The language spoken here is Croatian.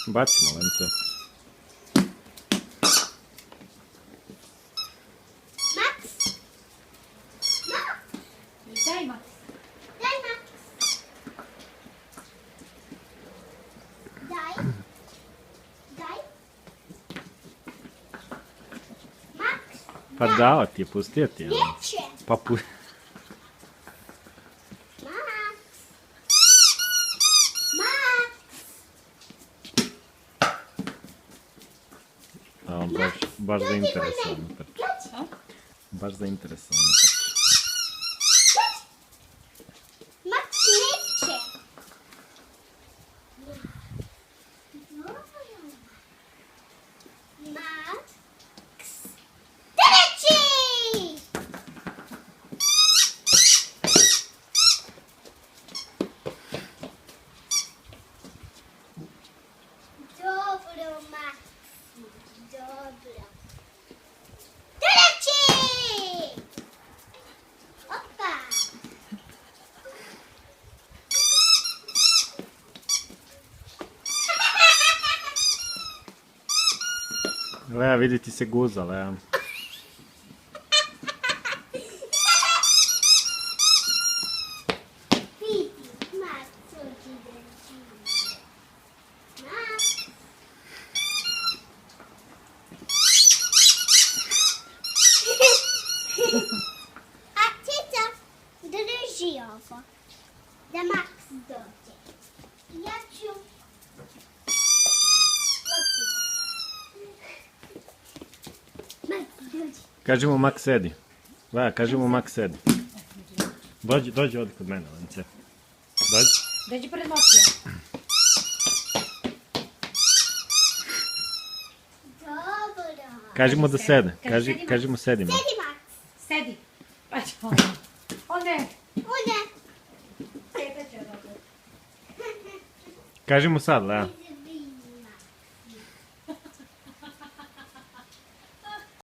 Bacimo lence. Max? Max? Daj, Max. Daj, Max. Daj. Daj. Max? Pa dao ti je, pustio ti je. Neće. Pa Max. Max. A on baš zainteresovan trči. Dođi. Baš zainteresovan trči. Max neće. Max. Trči! Dobro, Max. Dobro. Trči! Opa! Lea, vidi ti se guza, Lea. Vidi, Max hoće da živi. Max. A teta, drži ovo. Da Max dođe. Ja ću... Max, dođi. Kaži mu Max sedi. Lea, kaži mu Max sedi. Dođi ovdje kod mene, lence. Dođi. Dođi pred Mopija. Dobro. Kaži mu da sede. Kaži, Kaži mu sedi. Sedi, Max. Sedi. Pa će on. O ne. Ode. Sjedat će dobro. Kaži mu sad, Lea.